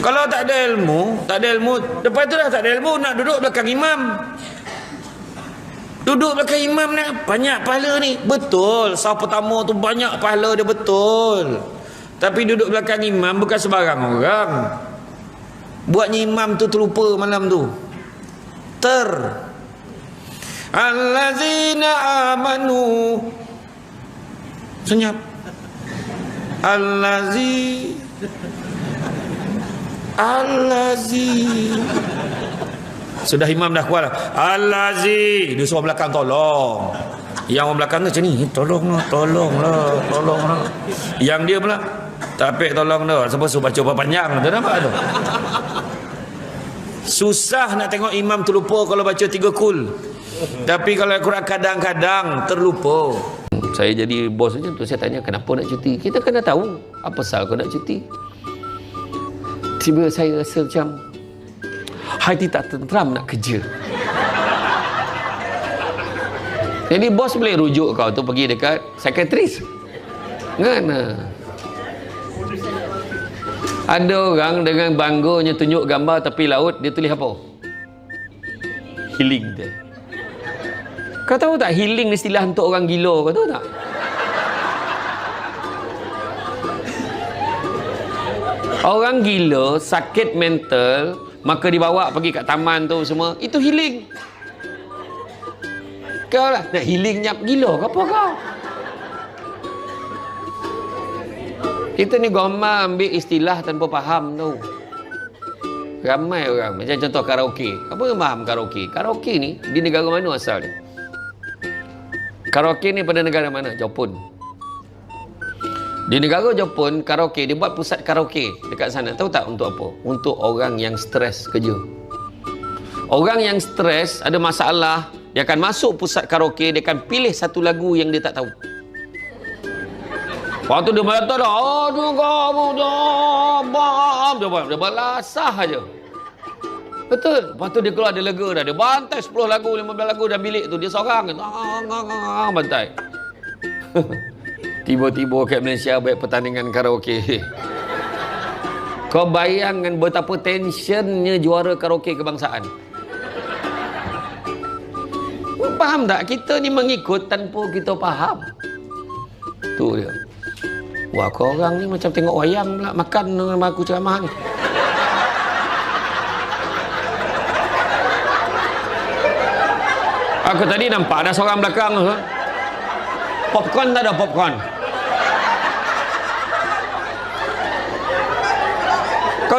Kalau tak ada ilmu, lepas tu dah tak ada ilmu, nak duduk belakang imam. Duduk belakang imam ni banyak pahala ni. Betul, saf pertama tu banyak pahala dia, betul. Tapi duduk belakang imam bukan sebarang orang. Buatnya imam tu terlupa malam tu. Allazina amanu. Senyap. Allazi. Sudah imam dah kuat lah. Allazi. Dia suruh belakang tolong. Yang orang belakang tu macam ni, tolonglah. Yang dia pula, tapi tolong dah. Sebab suruh baca panjang tu, nampak tu. Susah nak tengok imam terlupa kalau baca 3 kul. Tapi kalau Al-Quran kadang-kadang terlupa. Saya jadi bos macam tu, saya tanya kenapa nak cuti. Kita kena tahu apa pasal kau nak cuti. Tiba saya rasa macam hati tak tenteram nak kerja. Jadi bos boleh rujuk kau tu pergi dekat psikiatris. Kan? Ada orang dengan bangganya tunjuk gambar tepi laut, dia tulis apa? Healing dia. Kau tahu tak healing ni istilah untuk orang gila, kau tahu tak? Orang gila, sakit mental, maka dibawa pergi kat taman tu semua, itu healing. Kau lah nak healing nyap gila ke apa kau? Kita ni gomar ambil istilah tanpa faham tu. Ramai orang, macam contoh karaoke. Apa yang faham karaoke? Karaoke ni di negara mana asal dia? Karaoke ni pada negara mana? Jepun. Di negara Jepun, karaoke, dia buat pusat karaoke dekat sana. Tahu tak untuk apa? Untuk orang yang stres kerja. Orang yang stres, ada masalah, dia akan masuk pusat karaoke, dia akan pilih satu lagu yang dia tak tahu. Waktu dia meletak dah, aduh kamu dah, dia belasah aja. Betul. Lepas tu dia keluar, dia lega dah. Dia bantai 10 lagu, 15 lagu dalam bilik tu. Dia seorang. Bantai. Tiba-tiba kat Malaysia buat pertandingan karaoke. Kau bayangkan betapa tensionnya juara karaoke kebangsaan. Faham tak? Kita ni mengikut tanpa kita faham. Tu dia. Wah, kau orang ni macam tengok wayang pula, makan dengan aku ceramah ni. Aku tadi nampak ada seorang belakang. Popcorn tak ada popcorn.